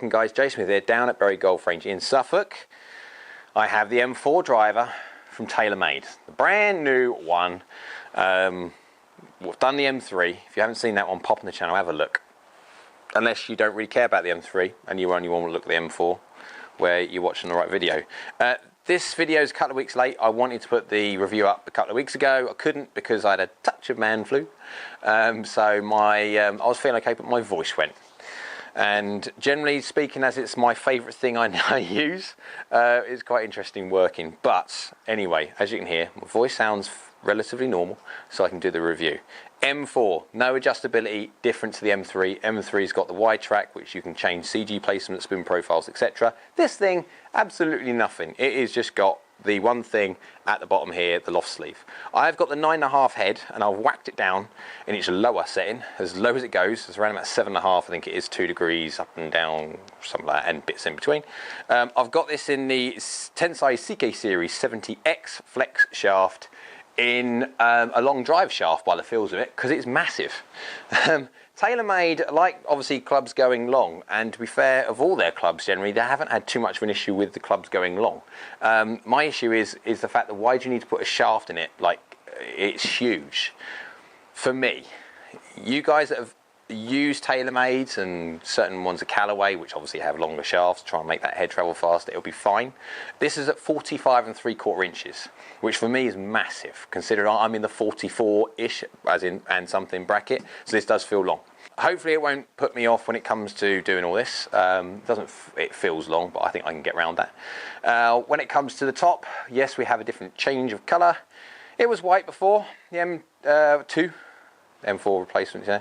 welcome guys, Jay Smith here, down at Bury Golf Range in Suffolk. I have the M4 Driver from Taylormade, the brand new one. We've done the M3. If you haven't seen that one, pop on the channel, have a look. Unless you don't really care about the M3 and you only want to look at the M4, where you're watching the right video. This video is a couple of weeks late. I wanted to put the review up a couple of weeks ago. I couldn't because I had a touch of man flu. So I was feeling okay, but my voice went. And generally speaking, as it's my favourite thing I use, it's quite interesting working. But anyway, as you can hear, my voice sounds relatively normal, so I can do the review. M4, no adjustability, different to the M3. M3's got the wide track, which you can change CG placement, spin profiles, etc. This thing, absolutely nothing. It is just got the one thing at the bottom here, the loft sleeve. I've got the 9.5 head, and I've whacked it down in its lower setting, as low as it goes. It's around about 7.5, I think it is, 2 degrees up and down, something like that, and bits in between. I've got this in the Tensai CK Series 70X Flex shaft, in a long drive shaft by the feels of it, because it's massive. Taylormade, like obviously clubs going long, and to be fair, of all their clubs generally, they haven't had too much of an issue with the clubs going long. My issue is the fact that why do you need to put a shaft in it? Like, it's huge. For me, you guys that have used Taylormades and certain ones at Callaway, which obviously have longer shafts, try and make that head travel faster, it'll be fine. This is at 45 3/4 inches, which for me is massive, considering I'm in the 44-ish, as in, and something bracket, so this does feel long. Hopefully it won't put me off when it comes to doing all this. It feels long, but I think I can get around that. When it comes to the top, yes, we have a different change of colour. It was white before, the M2. M4 replacement, yeah.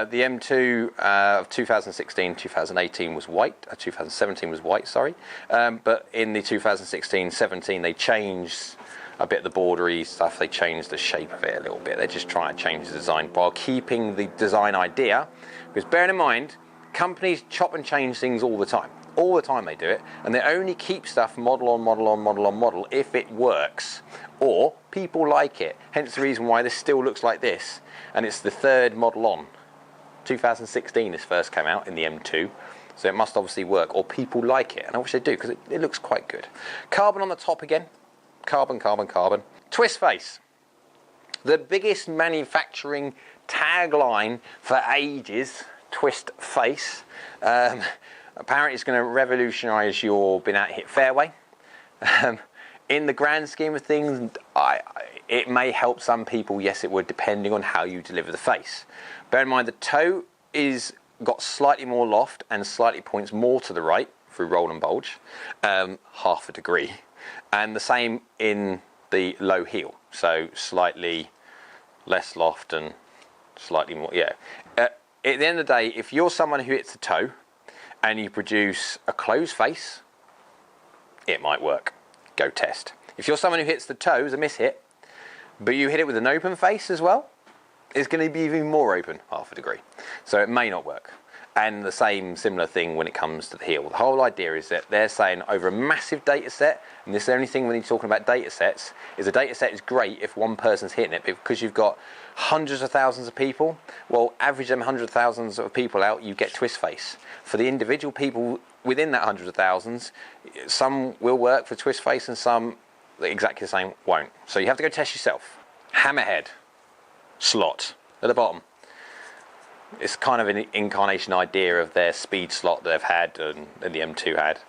The M2 of 2016, 2018 was white. 2017 was white, sorry. But in the 2016-17, they changed a bit of the bordery stuff. They changed the shape of it a little bit. They're just trying to change the design while keeping the design idea. Because bearing in mind, companies chop and change things all the time. All the time they do it, and they only keep stuff model on model on model on model if it works, or people like it. Hence the reason why this still looks like this, and it's the third model on. 2016 this first came out in the M2, so it must obviously work, or people like it, and I wish they do, because it looks quite good. Carbon on the top again. Carbon, carbon, carbon. Twist face. The biggest manufacturing tagline for ages, twist face. Apparently it's going to revolutionise your been out hit fairway. In the grand scheme of things, it may help some people, yes it would, depending on how you deliver the face. Bear in mind the toe is got slightly more loft and slightly points more to the right through roll and bulge, half a degree. And the same in the low heel, so slightly less loft and slightly more, yeah. At the end of the day, if you're someone who hits the toe, and you produce a closed face, it might work. Go test. If you're someone who hits the toes, a miss hit, but you hit it with an open face as well, it's going to be even more open, half a degree. So it may not work. And the same similar thing when it comes to the heel. The whole idea is that they're saying over a massive data set, and this is the only thing when you're talking about data sets, is a data set is great if one person's hitting it, because you've got hundreds of thousands of people. Well, average them hundreds of thousands of people out, you get twist face. For the individual people within that hundreds of thousands, some will work for twist face and some exactly the same won't. So you have to go test yourself. Hammerhead slot at the bottom. It's kind of an incarnation idea of their speed slot that they've had and the M2 had.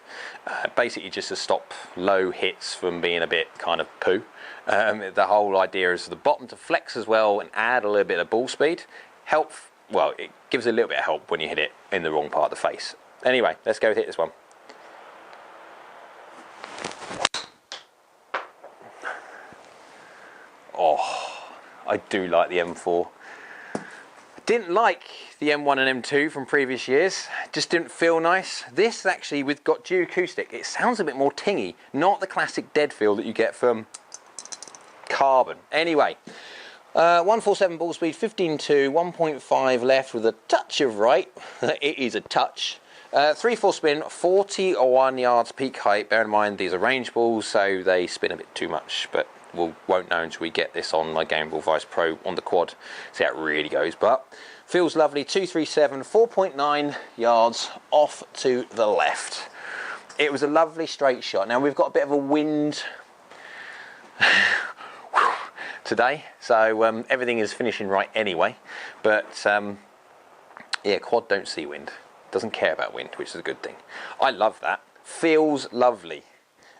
Basically just to stop low hits from being a bit kind of poo. The whole idea is for the bottom to flex as well and add a little bit of ball speed. Well, it gives a little bit of help when you hit it in the wrong part of the face. Anyway, let's go hit this one. Oh, I do like the M4. Didn't like the M1 and M2 from previous years, just didn't feel nice. This actually, with got dual acoustic, it sounds a bit more tingy, not the classic dead feel that you get from carbon. Anyway, 147 ball speed, 15.2, 1.5 left with a touch of right. It is a touch. 3/4 spin, 41 yards peak height. Bear in mind these are range balls, so they spin a bit too much, but we won't know until we get this on my Game Ball Vice Pro on the quad, see how it really goes. But Feels lovely, 237, 4.9 yards off to the left. It was a lovely straight shot. Now we've got a bit of a wind today, so everything is finishing right anyway, but yeah, quad don't see wind, doesn't care about wind, which is a good thing. I love that. Feels lovely.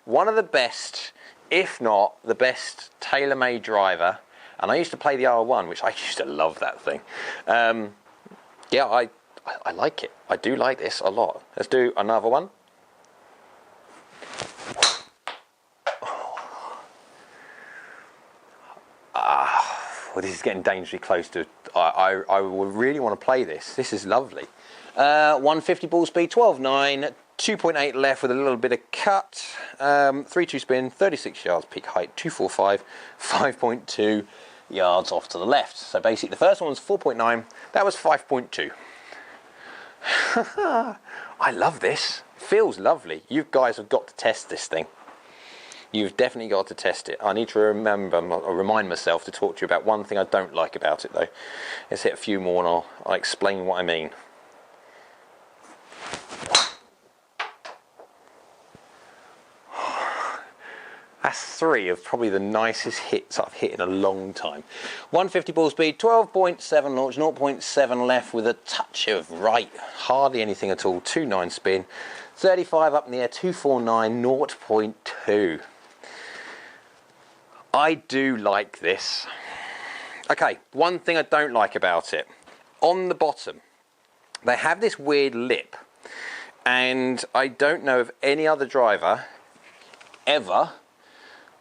One of the best, if not the best, Taylormade driver, and I used to play the R1, which I used to love that thing. Yeah, I like it. I do like this a lot. Let's do another one. Well, this is getting dangerously close to. I would really want to play this. This is lovely. 150 ball speed, 12.9, 2.8 left with a little bit of cut. 3-2 spin, 36 yards peak height, 245, 5.2 yards off to the left. So basically, the first one was 4.9. That was 5.2. I love this. Feels lovely. You guys have got to test this thing. You've definitely got to test it. I need to remind myself to talk to you about one thing I don't like about it though. Let's hit a few more and I'll explain what I mean. That's 3 of probably the nicest hits I've hit in a long time. 150 ball speed, 12.7 launch, 0.7 left with a touch of right. Hardly anything at all. 2.9 spin, 35 up in the air, 249, 0.2. I do like this. Okay, one thing I don't like about it. On the bottom, they have this weird lip. And I don't know of any other driver ever,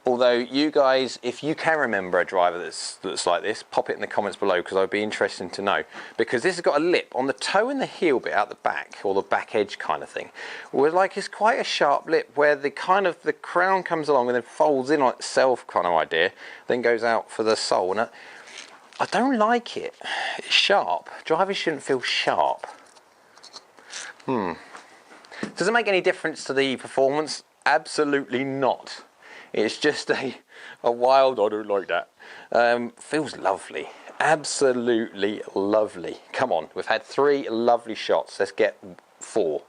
although you guys, if you can remember a driver that's like this, pop it in the comments below because I'd be interested to know. Because this has got a lip on the toe and the heel bit out the back, or the back edge kind of thing. Where like it's quite a sharp lip where the crown comes along and then folds in on itself kind of idea, then goes out for the sole. And I don't like it. It's sharp. Drivers shouldn't feel sharp. Does it make any difference to the performance? Absolutely not. It's just a wild, I don't like that. Feels lovely. Absolutely lovely. Come on, we've had 3 lovely shots. Let's get 4.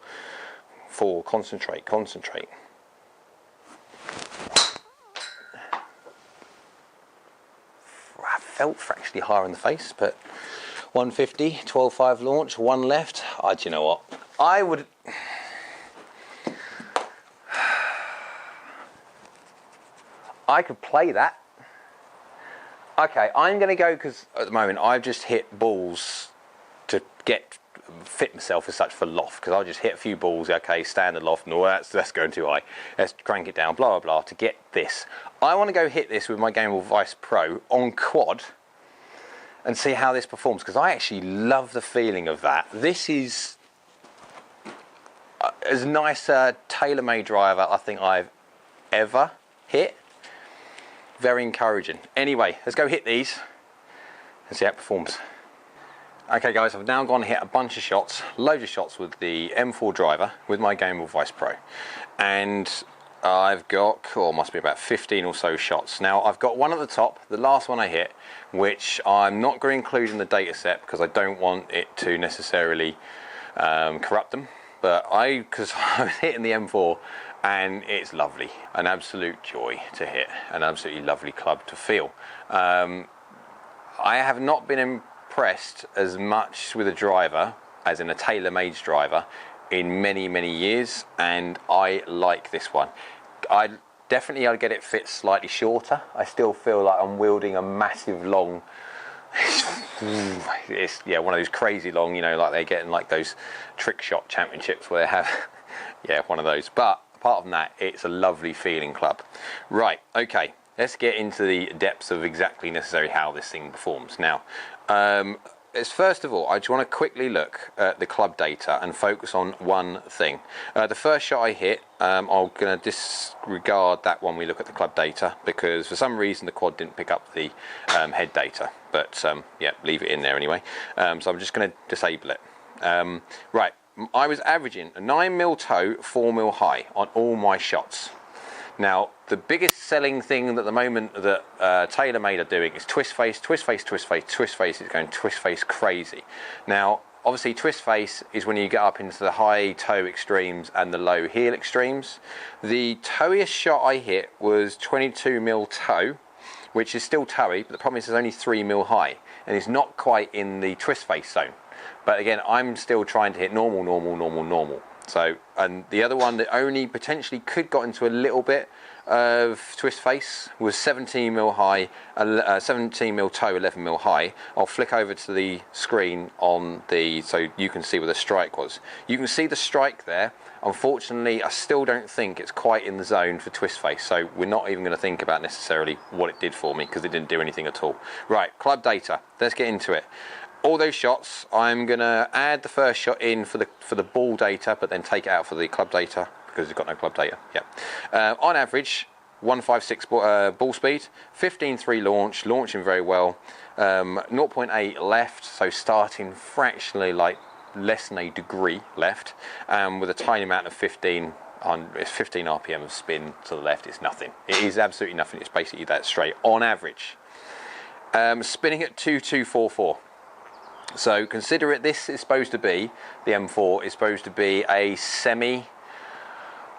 4, concentrate. I felt fractionally higher in the face, but 150, 12.5 launch, 1 left. Do you know what? I could play that. Okay, I'm going to go, because at the moment I've just hit balls to fit myself as such for loft, because I'll just hit a few balls, okay, standard loft, no, that's going too high. Let's crank it down, blah, blah, blah, to get this. I want to go hit this with my Game Boy Vice Pro on quad and see how this performs, because I actually love the feeling of that. This is as nice a Taylormade driver I think I've ever hit. Very encouraging. Anyway, let's go hit these and see how it performs. Okay guys, I've now gone and hit a bunch of shots, loads of shots with the M4 driver with my Game Boy Vice Pro. And I've got, must be about 15 or so shots. Now I've got one at the top, the last one I hit, which I'm not going to include in the data set because I don't want it to necessarily corrupt them. But because I was hitting the M4 and it's lovely, an absolute joy to hit, an absolutely lovely club to feel. I have not been impressed as much with a driver, as in a Taylormade driver, in many years, and I like this one. I'd get it fit slightly shorter. I still feel like I'm wielding a massive long, it's one of those crazy long, like they get in like those trick shot championships where they have one of those. But apart from that, it's a lovely feeling club. Right, okay, let's get into the depths of exactly necessary how this thing performs. Now, first of all, I just want to quickly look at the club data and focus on one thing. The first shot I hit, I'm going to disregard that when we look at the club data because for some reason the quad didn't pick up the head data. But leave it in there anyway. So I'm just going to disable it. Right, I was averaging a 9mm toe, 4mm high on all my shots. Now, the biggest selling thing at the moment that Taylormade are doing is twist face, twist face, twist face, twist face. It's going twist face crazy. Now, obviously, twist face is when you get up into the high toe extremes and the low heel extremes. The toeiest shot I hit was 22mm toe, which is still toey, but the problem is it's only 3mm high, and it's not quite in the twist face zone. But again, I'm still trying to hit normal, normal, normal, normal. So, and the other one that only potentially could got into a little bit of twist face was 17mm high, 17mm toe, 11mm high. I'll flick over to the screen on the, so you can see where the strike was. You can see the strike there. Unfortunately, I still don't think it's quite in the zone for twist face, so we're not even going to think about necessarily what it did for me, because it didn't do anything at all. Right, club data. Let's get into it. All those shots, I'm going to add the first shot in for the ball data, but then take it out for the club data, because it's got no club data. Yeah. On average, 156 ball speed, 15.3 launch, launching very well, 0.8 left, so starting fractionally like less than a degree left, with a tiny amount of 15 RPM of spin to the left. It's nothing. It is absolutely nothing. It's basically that straight on average. Spinning at 2244. So consider it, this is supposed to be, the M4 is supposed to be a semi,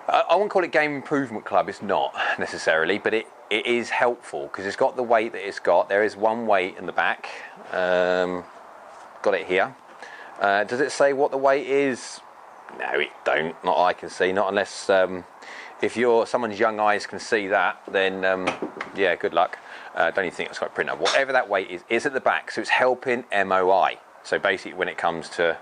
I won't call it game improvement club, it's not necessarily, but it is helpful because it's got the weight that it's got. There is one weight in the back, got it here. Does it say what the weight is? No, it don't, not I can see, not unless, if someone's young eyes can see that, then yeah, good luck. Don't even think it's got a printer. Whatever that weight is at the back, so it's helping MOI. So basically when it comes to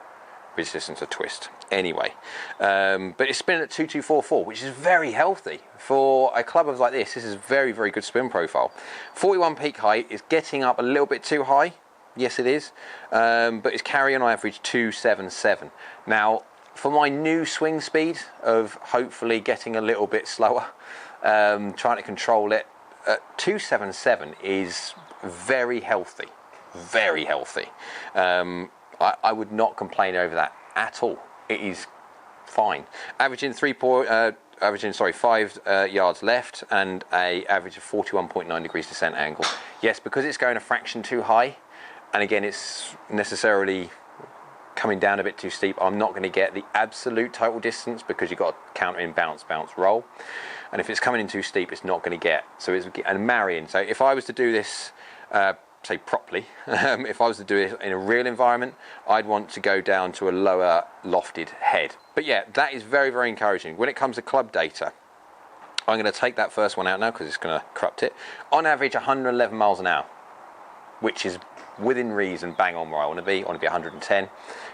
resistance to twist. Anyway, but it's spinning at 2244, which is very healthy. For a club of like this is very, very good spin profile. 41 peak height is getting up a little bit too high. Yes, it is. But it's carry on average 277. Now, for my new swing speed of hopefully getting a little bit slower, trying to control it, 277 is very healthy, very healthy. I would not complain over that at all. It is fine. Averaging 5 yards left and a average of 41.9 degrees descent angle. Yes, because it's going a fraction too high, and again it's necessarily coming down a bit too steep, I'm not going to get the absolute total distance because you've got to counter in bounce, bounce, roll. And if it's coming in too steep, it's not going to get. So it's and marrying. So if I was to do this, say properly, if I was to do it in a real environment, I'd want to go down to a lower lofted head. But yeah, that is very, very encouraging. When it comes to club data, I'm going to take that first one out now because it's going to corrupt it. On average, 111 miles an hour, which is within reason, bang on where I want to be. I want to be 110.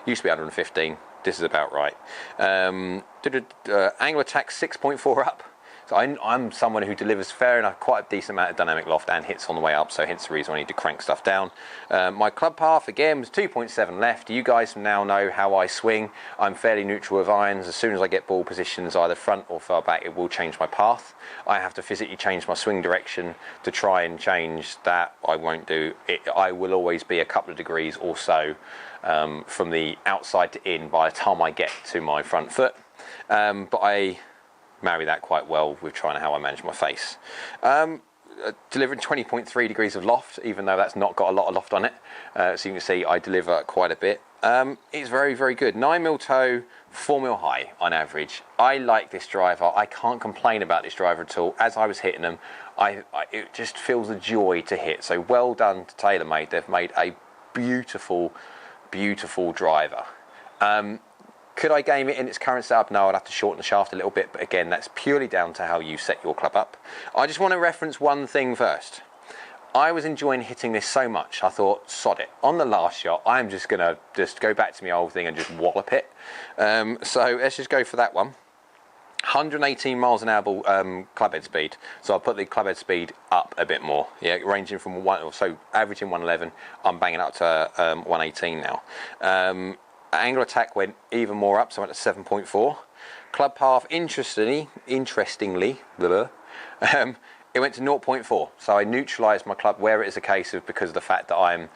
Used to be 115. This is about right. Angle attack 6.4 up. So I'm someone who delivers fair enough, quite a decent amount of dynamic loft and hits on the way up, so hence the reason I need to crank stuff down. My club path, again, was 2.7 left. You guys now know how I swing. I'm fairly neutral with irons. As soon as I get ball positions, either front or far back, it will change my path. I have to physically change my swing direction to try and change that. I won't do it. I will always be a couple of degrees or so from the outside to in by the time I get to my front foot. But I marry that quite well with trying to how I manage my face. Delivering 20.3 degrees of loft, even though that's not got a lot of loft on it. So you can see I deliver quite a bit. It's very, very good. 9mm toe, 4mm high on average. I like this driver. I can't complain about this driver at all. As I was hitting them, it just feels a joy to hit. So well done to Taylormade. They've made a beautiful, beautiful driver. Could I game it in its current setup? No, I'd have to shorten the shaft a little bit, but again, that's purely down to how you set your club up. I just want to reference one thing first. I was enjoying hitting this so much, I thought, sod it. On the last shot, I'm just going to go back to my old thing and just wallop it. So let's just go for that one. 118 miles an hour club head speed. So I'll put the club head speed up a bit more. Yeah, ranging from averaging 111, I'm banging up to 118 now. Angle attack went even more up, so I went to 7.4. Club path, interestingly, it went to 0.4. So I neutralised my club where it is a case of, because of the fact that I'm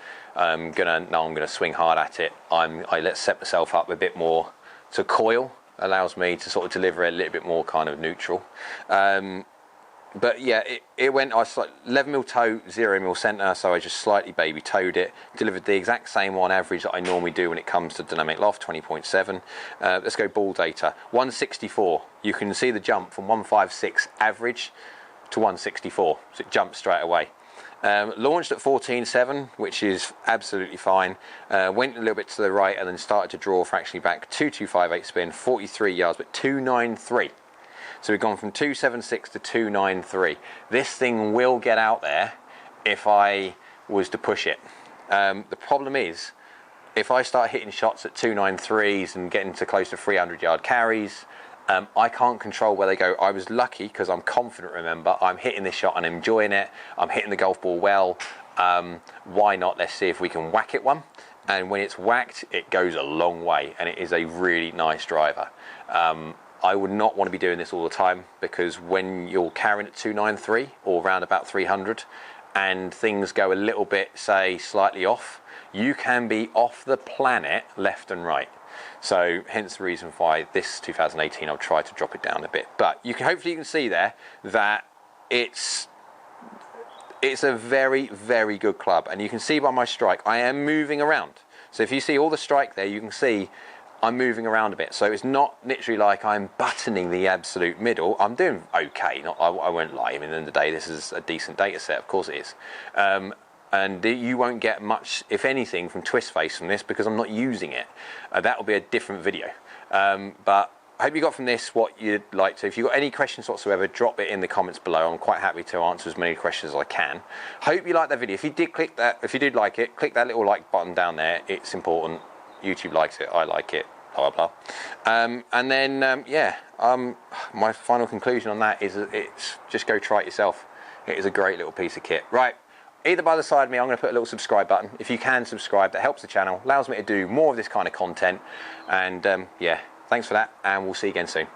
gonna swing hard at it. I set myself up a bit more to coil, allows me to sort of deliver a little bit more kind of neutral. But yeah, it went, I was like 11mm toe, 0mm centre, so I just slightly baby toed it, delivered the exact same on average that I normally do when it comes to dynamic loft, 20.7. Let's go ball data, 164. You can see the jump from 156 average to 164, so it jumped straight away. Launched at 14.7, which is absolutely fine. Went a little bit to the right and then started to draw fractionally back, 2.258 spin, 43 yards, but 2.93. So we've gone from 2.76 to 2.93. This thing will get out there if I was to push it. The problem is, if I start hitting shots at 2.93s and getting to close to 300-yard carries, I can't control where they go. I was lucky because I'm confident, remember, I'm hitting this shot and enjoying it. I'm hitting the golf ball well. Why not? Let's see if we can whack it one. And when it's whacked, it goes a long way, and it is a really nice driver. I would not want to be doing this all the time, because when you're carrying at 293 or around about 300 and things go a little bit, say, slightly off, you can be off the planet left and right. So hence the reason why this 2018 I'll try to drop it down a bit. But you can, hopefully you can see there that it's a very, very good club, and you can see by my strike I am moving around. So if you see all the strike there, you can see I'm moving around a bit. So it's not literally like I'm buttoning the absolute middle. I'm doing okay. I won't lie. I mean, at the end of the day, this is a decent data set. Of course it is. And you won't get much, if anything, from twist face from this, because I'm not using it. That will be a different video. But I hope you got from this what you'd like to. If you've got any questions whatsoever, drop it in the comments below. I'm quite happy to answer as many questions as I can. Hope you liked that video. If you did click that, if you did like it, click that little like button down there. It's important. YouTube likes it. I like it. Blah, blah, blah. And then, my final conclusion on that is it's just go try it yourself. It is a great little piece of kit. Right, either by the side of me, I'm going to put a little subscribe button. If you can subscribe, that helps the channel, allows me to do more of this kind of content. And yeah, thanks for that, and we'll see you again soon.